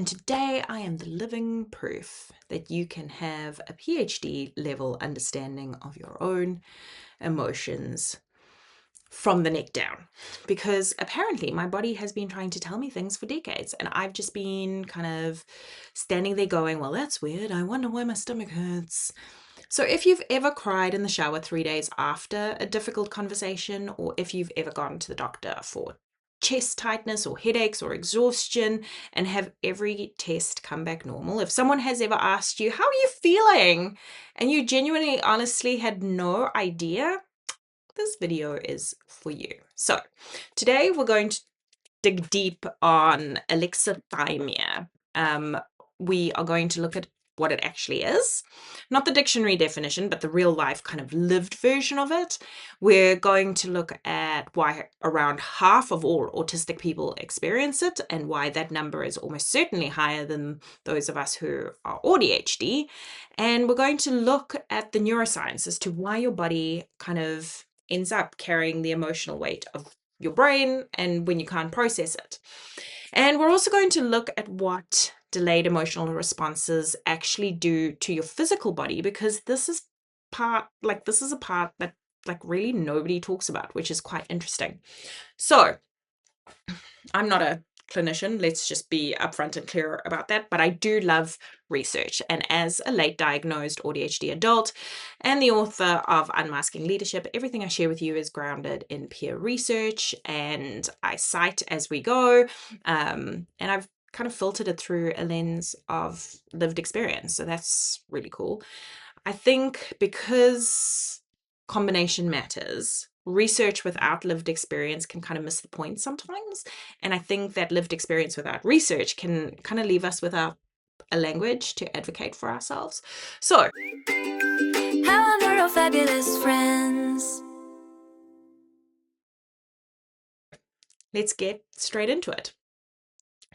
And today I am the living proof that you can have a PhD level understanding of your own emotions from the neck down, because apparently my body has been trying to tell me things for decades and I've just been kind of standing there going, well, that's weird. I wonder why my stomach hurts. So if you've ever cried in the shower 3 days after a difficult conversation, or if you've ever gone to the doctor for chest tightness or headaches or exhaustion and have every test come back normal, if someone has ever asked you, how are you feeling? And you genuinely, honestly had no idea, this video is for you. So today we're going to dig deep on alexithymia. We are going to look at what it actually is, not the dictionary definition, but the real life kind of lived version of it. We're going to look at why around half of all autistic people experience it and why that number is almost certainly higher than those of us who are AuDHD. And we're going to look at the neuroscience as to why your body kind of ends up carrying the emotional weight of your brain and when you can't process it. And we're also going to look at what delayed emotional responses actually do to your physical body, because this is a part that really nobody talks about, which is quite interesting. So I'm not a clinician, let's just be upfront and clear about that, but I do love research. And as a late diagnosed AuDHD adult and the author of Unmasking Leadership, everything I share with you is grounded in peer research, and I cite as we go, and I've kind of filtered it through a lens of lived experience, so that's really cool. I think because combination matters, research without lived experience can kind of miss the point sometimes. And I think that lived experience without research can kind of leave us without a language to advocate for ourselves. So, how are our fabulous friends? let's get straight into it.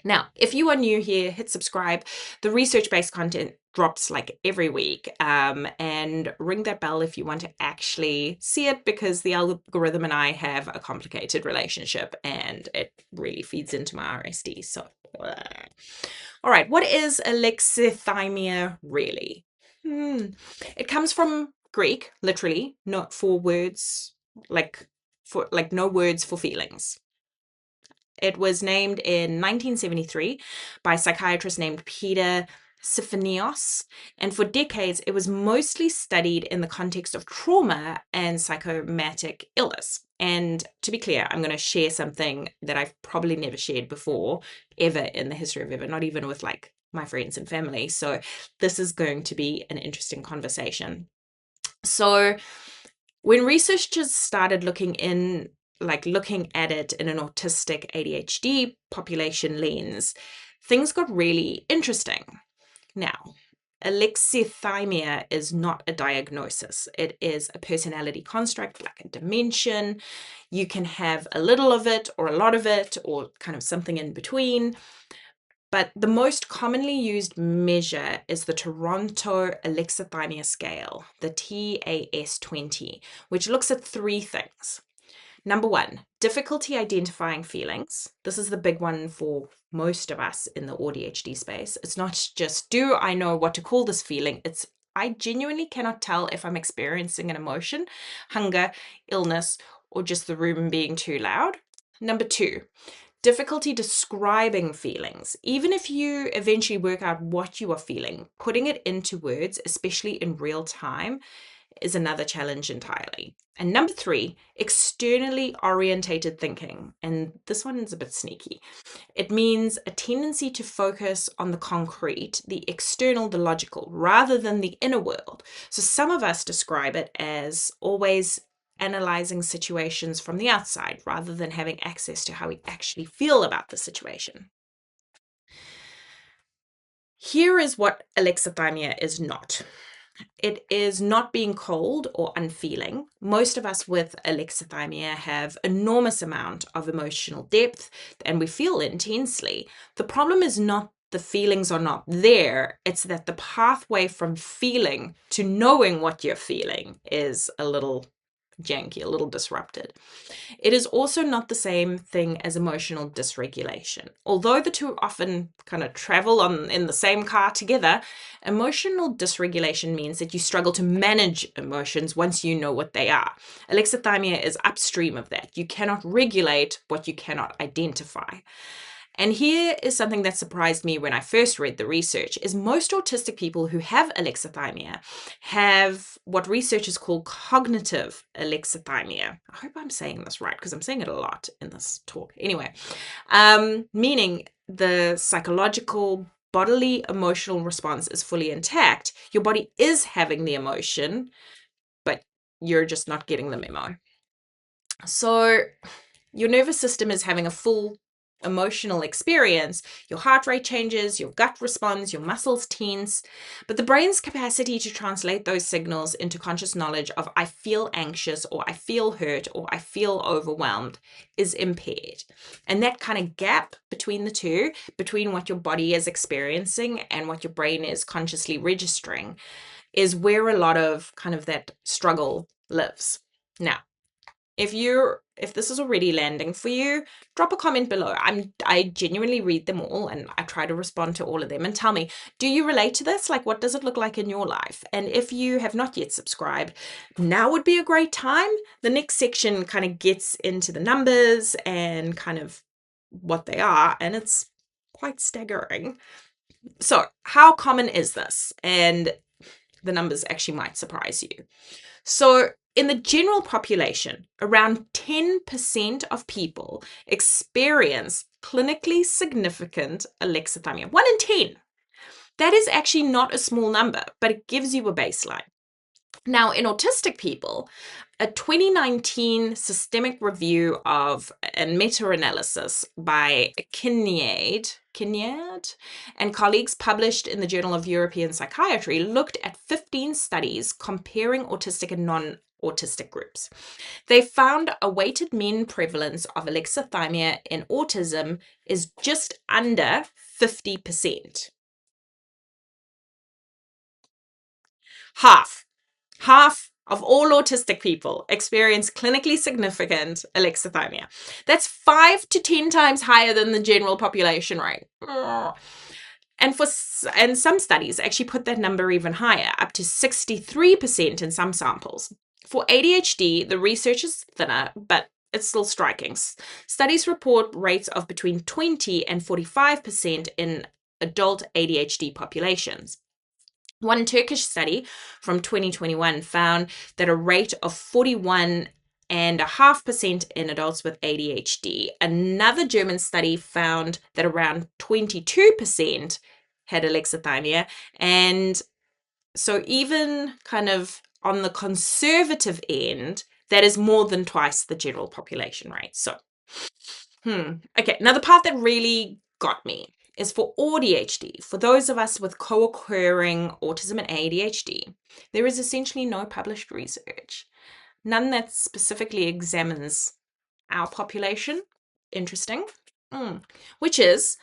Now, if you are new here, hit subscribe. The research-based content drops like every week, and ring that bell if you want to actually see it, because the algorithm and I have a complicated relationship and it really feeds into my RSD. So, all right, what is alexithymia really? It comes from Greek, literally, not for words, no words for feelings. It was named in 1973 by a psychiatrist named Peter Sifanios, and for decades it was mostly studied in the context of trauma and psychosomatic illness. And to be clear, I'm going to share something that I've probably never shared before, ever in the history of ever, not even with like my friends and family. So this is going to be an interesting conversation. So when researchers started looking at it in an autistic ADHD population lens, things got really interesting. Now, alexithymia is not a diagnosis. It is a personality construct, like a dimension. You can have a little of it or a lot of it or kind of something in between. But the most commonly used measure is the Toronto Alexithymia Scale, the TAS-20, which looks at three things. Number one, difficulty identifying feelings. This is the big one for most of us in the AuDHD space. It's not just, do I know what to call this feeling? It's, I genuinely cannot tell if I'm experiencing an emotion, hunger, illness, or just the room being too loud. Number two, difficulty describing feelings. Even if you eventually work out what you are feeling, putting it into words, especially in real time, is another challenge entirely. And number three, externally orientated thinking. And this one is a bit sneaky. It means a tendency to focus on the concrete, the external, the logical, rather than the inner world. So some of us describe it as always analyzing situations from the outside rather than having access to how we actually feel about the situation. Here is what alexithymia is not. It is not being cold or unfeeling. Most of us with alexithymia have enormous amount of emotional depth and we feel intensely. The problem is not the feelings are not there, it's that the pathway from feeling to knowing what you're feeling is a little janky, a little disrupted. It is also not the same thing as emotional dysregulation. Although the two often kind of travel in the same car together, emotional dysregulation means that you struggle to manage emotions once you know what they are. Alexithymia is upstream of that. You cannot regulate what you cannot identify. And here is something that surprised me when I first read the research, is most autistic people who have alexithymia have what researchers call cognitive alexithymia. I hope I'm saying this right because I'm saying it a lot in this talk. Anyway, meaning the psychological, bodily, emotional response is fully intact. Your body is having the emotion, but you're just not getting the memo. So your nervous system is having a full emotional experience. Your heart rate changes, your gut responds, your muscles tense, but the brain's capacity to translate those signals into conscious knowledge of I feel anxious, or I feel hurt, or I feel overwhelmed is impaired. And that kind of gap between the two, between what your body is experiencing and what your brain is consciously registering, is where a lot of kind of that struggle lives. Now, if this is already landing for you, drop a comment below. I genuinely read them all and I try to respond to all of them, and tell me, do you relate to this? Like, what does it look like in your life? And if you have not yet subscribed, now would be a great time. The next section kind of gets into the numbers and kind of what they are, and it's quite staggering. So how common is this? And the numbers actually might surprise you. So in the general population, around 10% of people experience clinically significant alexithymia. 1 in 10. That is actually not a small number, but it gives you a baseline. Now, in autistic people, a 2019 systemic review of a meta-analysis by Kinnaird and colleagues published in the Journal of European Psychiatry looked at 15 studies comparing autistic and non-autistic groups. They found a weighted mean prevalence of alexithymia in autism is just under 50%. Half of all autistic people experience clinically significant alexithymia. That's 5 to 10 times higher than the general population rate. And some studies actually put that number even higher, up to 63% in some samples. For ADHD, the research is thinner, but it's still striking. Studies report rates of between 20 and 45% in adult ADHD populations. One Turkish study from 2021 found that a rate of 41.5% in adults with ADHD. Another German study found that around 22% had alexithymia. And so even kind of on the conservative end, that is more than twice the general population rate. So, okay, now the part that really got me is for AuDHD. For those of us with co-occurring autism and ADHD, there is essentially no published research, none that specifically examines our population. Interesting. Which is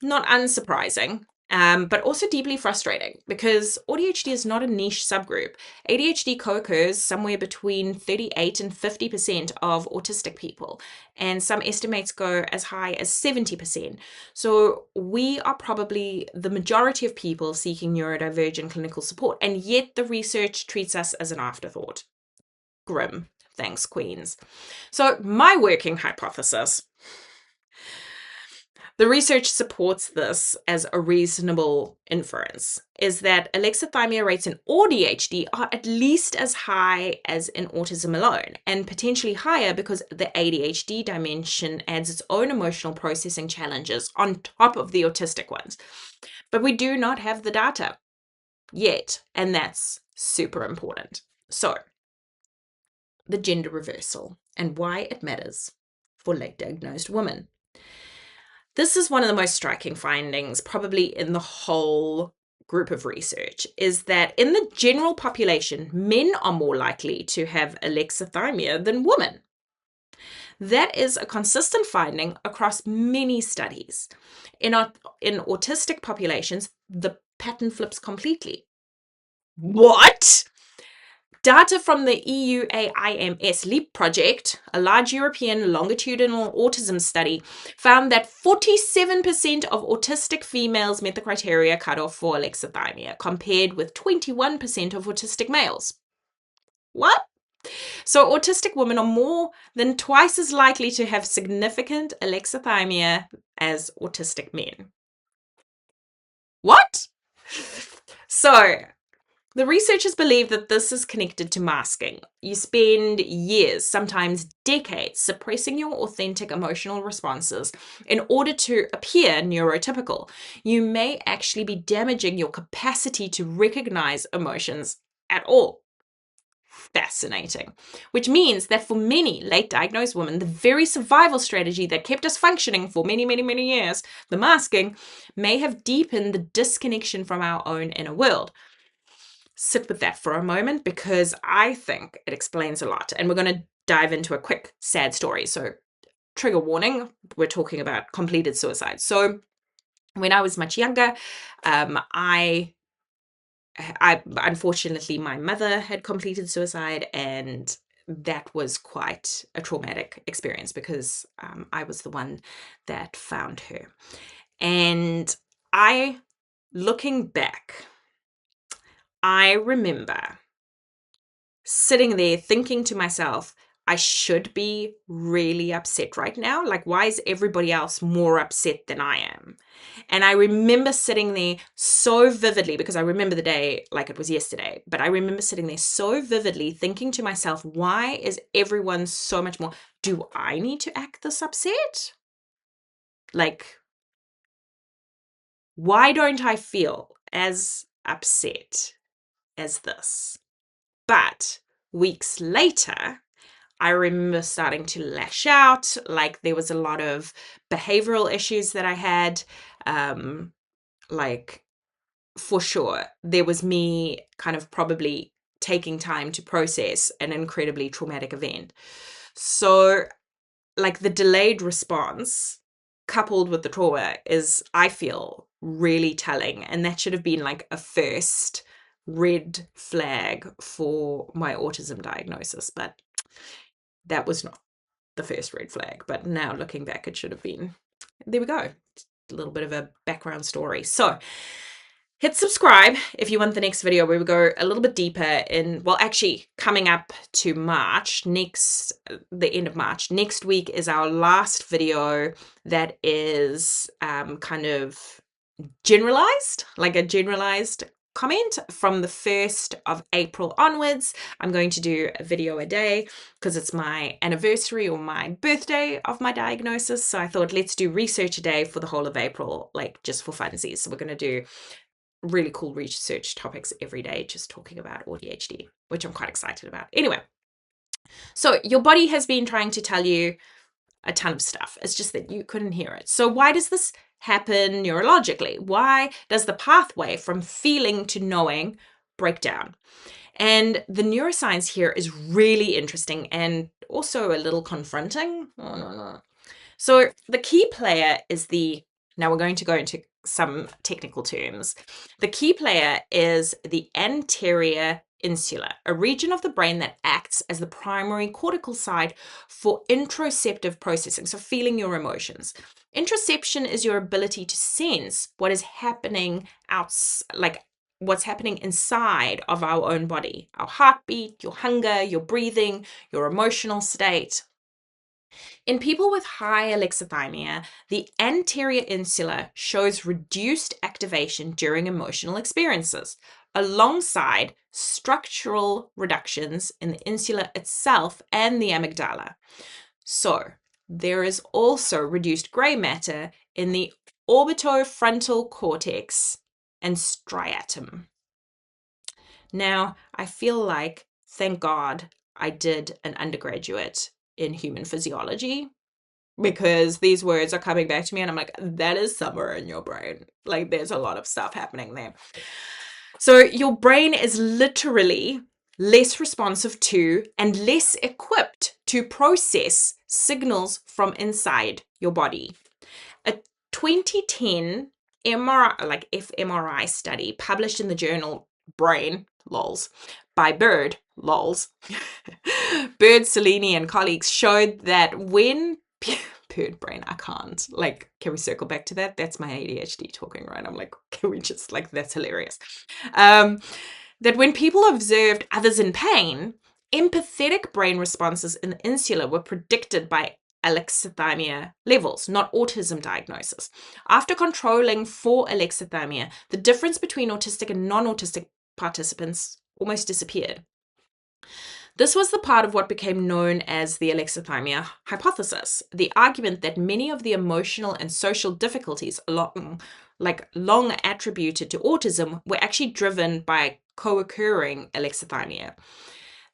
not unsurprising, but also deeply frustrating, because AuDHD is not a niche subgroup. ADHD co-occurs somewhere between 38 and 50% of autistic people, and some estimates go as high as 70%. So we are probably the majority of people seeking neurodivergent clinical support, and yet the research treats us as an afterthought. Grim. Thanks, Queens. So my working hypothesis, the research supports this as a reasonable inference, is that alexithymia rates in AuDHD are at least as high as in autism alone, and potentially higher because the ADHD dimension adds its own emotional processing challenges on top of the autistic ones. But we do not have the data yet, and that's super important. So, the gender reversal and why it matters for late diagnosed women. This is one of the most striking findings probably in the whole group of research, is that in the general population, men are more likely to have alexithymia than women. That is a consistent finding across many studies. In autistic populations, the pattern flips completely. What? Data from the EUAIMS LEAP project, a large European longitudinal autism study, found that 47% of autistic females met the criteria cutoff for alexithymia, compared with 21% of autistic males. What? So autistic women are more than twice as likely to have significant alexithymia as autistic men. What? So the researchers believe that this is connected to masking. You spend years, sometimes decades, suppressing your authentic emotional responses in order to appear neurotypical. You may actually be damaging your capacity to recognize emotions at all. Fascinating. Which means that for many late diagnosed women, the very survival strategy that kept us functioning for many, many, many years, the masking, may have deepened the disconnection from our own inner world. Sit with that for a moment, because I think it explains a lot. And we're going to dive into a quick sad story. So trigger warning, we're talking about completed suicide. So when I was much younger, I unfortunately, my mother had completed suicide, and that was quite a traumatic experience, because I was the one that found her. And looking back, I remember sitting there thinking to myself, I should be really upset right now. Like, why is everybody else more upset than I am? And I remember sitting there so vividly, because I remember the day like it was yesterday, but I remember sitting there so vividly thinking to myself, why is everyone so much more? Do I need to act this upset? Like, why don't I feel as upset as this? But weeks later, I remember starting to lash out. Like, there was a lot of behavioral issues that I had. Like, for sure, there was me kind of probably taking time to process an incredibly traumatic event. So, like, the delayed response coupled with the trauma is, I feel, really telling. And that should have been like a first red flag for my autism diagnosis. But that was not the first red flag. But now looking back, it should have been. There we go. A little bit of a background story. So hit subscribe if you want the next video where we go a little bit deeper in, well, actually coming up to March, the end of March. Next week is our last video that is kind of generalized, like a generalized comment. From the 1st of April onwards, I'm going to do a video a day, because it's my anniversary or my birthday of my diagnosis. So I thought, let's do research a day for the whole of April, like just for funsies. So we're going to do really cool research topics every day, just talking about AuDHD, which I'm quite excited about. Anyway, so your body has been trying to tell you a ton of stuff. It's just that you couldn't hear it. So why does this happen neurologically? Why does the pathway from feeling to knowing break down? And the neuroscience here is really interesting and also a little confronting. So the key player is now we're going to go into some technical terms. The key player is the anterior insula, a region of the brain that acts as the primary cortical side for interoceptive processing, so feeling your emotions. Interoception is your ability to sense what is happening what's happening inside of our own body, our heartbeat, your hunger, your breathing, your emotional state. In people with high alexithymia, the anterior insula shows reduced activation during emotional experiences, alongside structural reductions in the insula itself and the amygdala. So, there is also reduced gray matter in the orbitofrontal cortex and striatum. Now, I feel like, thank God, I did an undergraduate in human physiology, because these words are coming back to me and I'm like, that is somewhere in your brain. Like, there's a lot of stuff happening there. So your brain is literally less responsive to and less equipped to process signals from inside your body. A 2010 MRI, like fMRI study published in the journal Brain lols, by Bird, lols. Bird, Selene, and colleagues showed that when Bird brain, I can't. Like, can we circle back to that? That's my ADHD talking, right? I'm like, can we just, like, that's hilarious. That when people observed others in pain, empathetic brain responses in the insula were predicted by alexithymia levels, not autism diagnosis. After controlling for alexithymia, the difference between autistic and non-autistic participants almost disappeared. This was the part of what became known as the alexithymia hypothesis, the argument that many of the emotional and social difficulties long attributed to autism were actually driven by co-occurring alexithymia.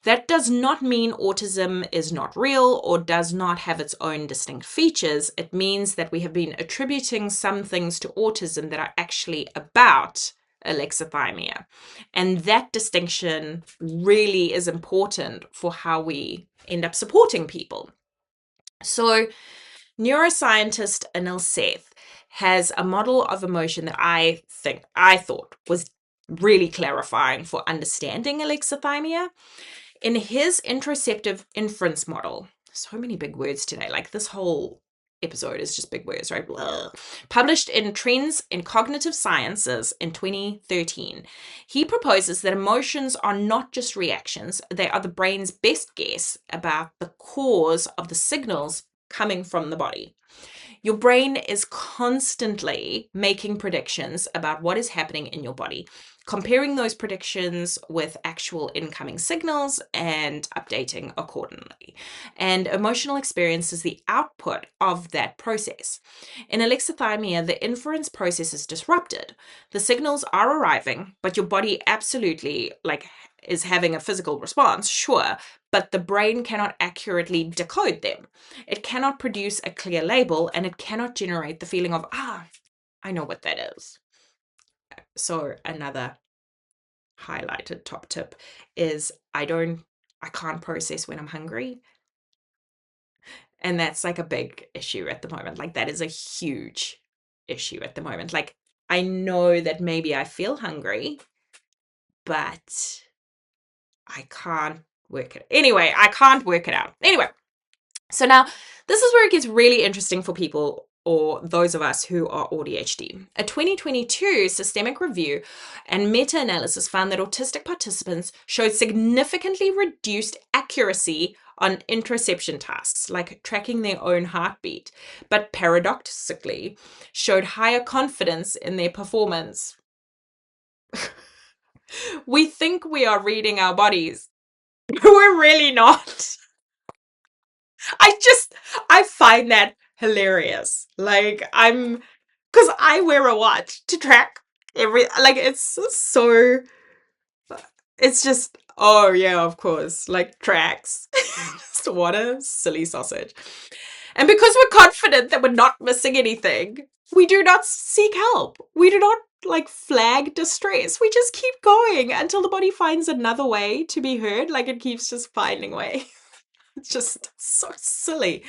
That does not mean autism is not real or does not have its own distinct features. It means that we have been attributing some things to autism that are actually about alexithymia. And that distinction really is important for how we end up supporting people. So, neuroscientist Anil Seth has a model of emotion that I thought was really clarifying for understanding alexithymia. In his interoceptive inference model, so many big words today, like this whole episode is just big words, right? Blah. Published in Trends in Cognitive Sciences in 2013, he proposes that emotions are not just reactions, they are the brain's best guess about the cause of the signals coming from the body. Your brain is constantly making predictions about what is happening in your body, comparing those predictions with actual incoming signals and updating accordingly. And emotional experience is the output of that process. In alexithymia, the inference process is disrupted. The signals are arriving, but your body absolutely is having a physical response, sure, but the brain cannot accurately decode them. It cannot produce a clear label, and it cannot generate the feeling of, I know what that is. So another highlighted top tip is I can't process when I'm hungry. And that's like a big issue at the moment. Like, that is a huge issue at the moment. Like, I know that maybe I feel hungry, but I can't work it. Anyway, I can't work it out. Anyway, so now this is where it gets really interesting for people or those of us who are AuDHD. A 2022 systemic review and meta-analysis found that autistic participants showed significantly reduced accuracy on interoception tasks, like tracking their own heartbeat, but paradoxically showed higher confidence in their performance. We think we are reading our bodies. We're really not. I find that hilarious. Like, because I wear a watch to track it's just, oh yeah, of course, like tracks. Just what a silly sausage. And because we're confident that we're not missing anything, we do not seek help. We do not flag distress. We just keep going until the body finds another way to be heard. Like, it keeps just finding way. It's just so silly.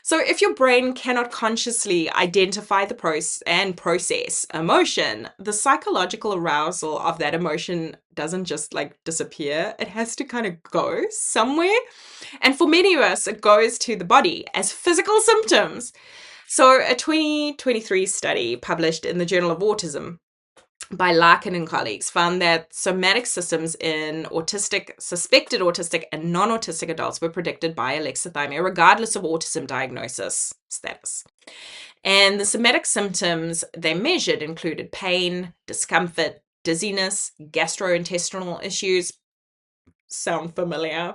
So if your brain cannot consciously identify the process emotion, the psychological arousal of that emotion doesn't just disappear. It has to kind of go somewhere. And for many of us, it goes to the body as physical symptoms. So a 2023 study published in the Journal of Autism by Larkin and colleagues found that somatic systems in suspected autistic and non-autistic adults were predicted by alexithymia, regardless of autism diagnosis status. And the somatic symptoms they measured included pain, discomfort, dizziness, gastrointestinal issues. Sound familiar?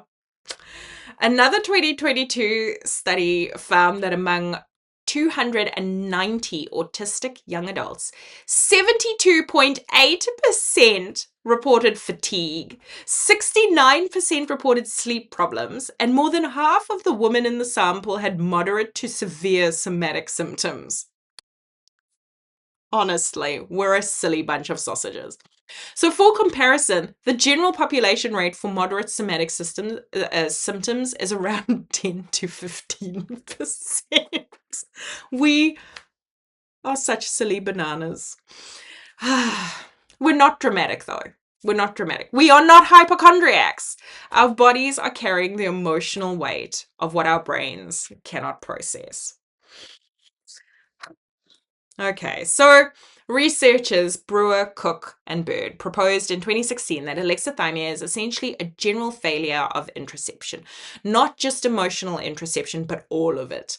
Another 2022 study found that among 290 autistic young adults, 72.8% reported fatigue, 69% reported sleep problems, and more than half of the women in the sample had moderate to severe somatic symptoms. Honestly, we're a silly bunch of sausages. So for comparison, the general population rate for moderate somatic symptoms is around 10 to 15%. We are such silly bananas. We're not dramatic though. We're not dramatic. We are not hypochondriacs. Our bodies are carrying the emotional weight of what our brains cannot process. Okay, so researchers Brewer, Cook, and Bird proposed in 2016 that alexithymia is essentially a general failure of interoception, not just emotional interoception, but all of it.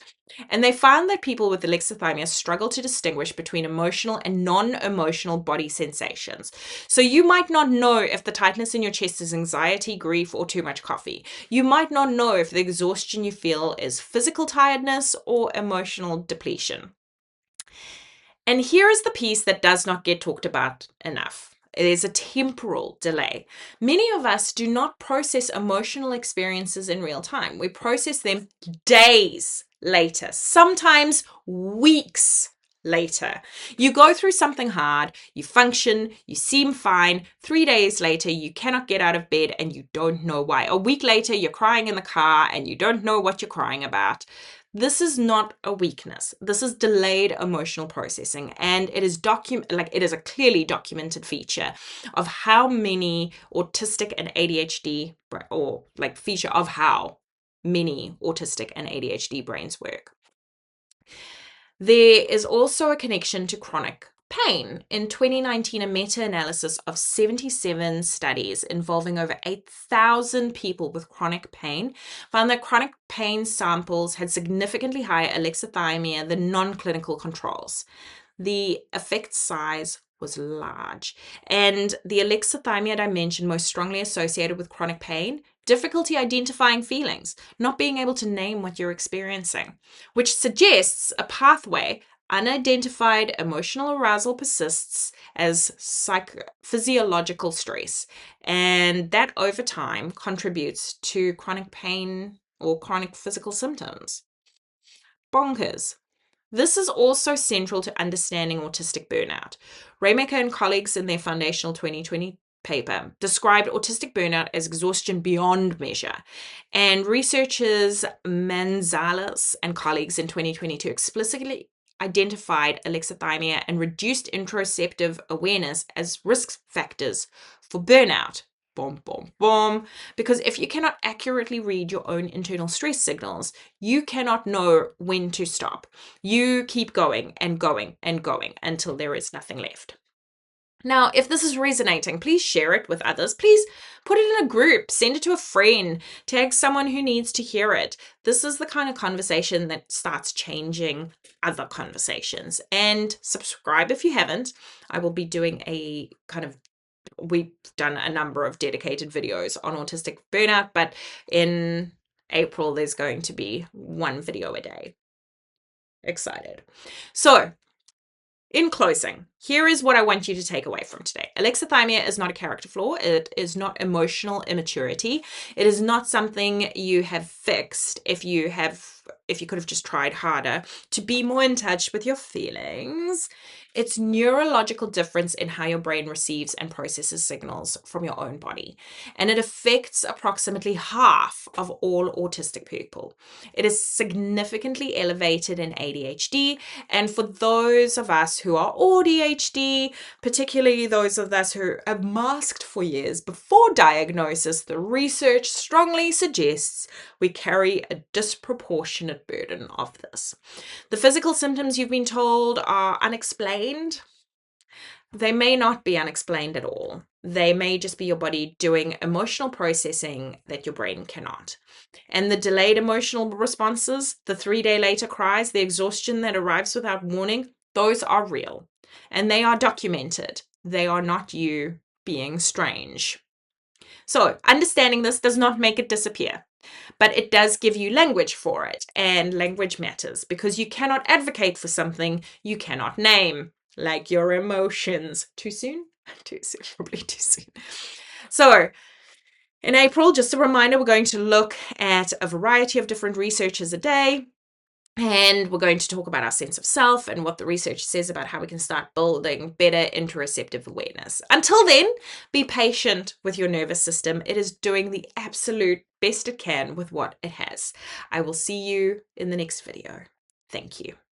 And they found that people with alexithymia struggle to distinguish between emotional and non-emotional body sensations. So you might not know if the tightness in your chest is anxiety, grief, or too much coffee. You might not know if the exhaustion you feel is physical tiredness or emotional depletion. And here is the piece that does not get talked about enough. There's a temporal delay. Many of us do not process emotional experiences in real time. We process them days later, sometimes weeks later. You go through something hard, you function, you seem fine. 3 days later, you cannot get out of bed and you don't know why. A week later, you're crying in the car and you don't know what you're crying about. This is not a weakness. This is delayed emotional processing, and it is it is a clearly documented feature of how many autistic and ADHD, or like feature of how many autistic and ADHD brains work. There is also a connection to chronic pain. In 2019, a meta-analysis of 77 studies involving over 8,000 people with chronic pain found that chronic pain samples had significantly higher alexithymia than non-clinical controls. The effect size was large, and the alexithymia dimension most strongly associated with chronic pain, difficulty identifying feelings, not being able to name what you're experiencing, which suggests a pathway. Unidentified emotional arousal persists as physiological stress, and that over time contributes to chronic pain or chronic physical symptoms. Bonkers. This is also central to understanding autistic burnout. Raymaker and colleagues in their foundational 2020 paper described autistic burnout as exhaustion beyond measure. And researchers Manzalis and colleagues in 2022 explicitly identified alexithymia and reduced interoceptive awareness as risk factors for burnout. Boom, boom, boom. Because if you cannot accurately read your own internal stress signals, you cannot know when to stop. You keep going and going and going until there is nothing left. Now, if this is resonating, please share it with others. Please put it in a group, send it to a friend, tag someone who needs to hear it. This is the kind of conversation that starts changing other conversations. And subscribe if you haven't. I will be doing we've done a number of dedicated videos on autistic burnout, but in April, there's going to be one video a day. Excited. So, in closing, here is what I want you to take away from today. Alexithymia is not a character flaw. It is not emotional immaturity. It is not something you have fixed if you could have just tried harder to be more in touch with your feelings. It's neurological difference in how your brain receives and processes signals from your own body. And it affects approximately half of all autistic people. It is significantly elevated in ADHD. And for those of us who are AuDHD, particularly those of us who have masked for years before diagnosis, the research strongly suggests we carry a disproportionate burden of this. The physical symptoms you've been told are unexplained. They may not be unexplained at all. They may just be your body doing emotional processing that your brain cannot. And the delayed emotional responses, the 3-day later cries, the exhaustion that arrives without warning, those are real. And they are documented. They are not you being strange. So, understanding this does not make it disappear. But it does give you language for it, and language matters because you cannot advocate for something you cannot name, like your emotions. Too soon? Too soon, probably too soon. So, in April, just a reminder, we're going to look at a variety of different researchers a day. And we're going to talk about our sense of self and what the research says about how we can start building better interoceptive awareness. Until then, be patient with your nervous system. It is doing the absolute best it can with what it has. I will see you in the next video. Thank you.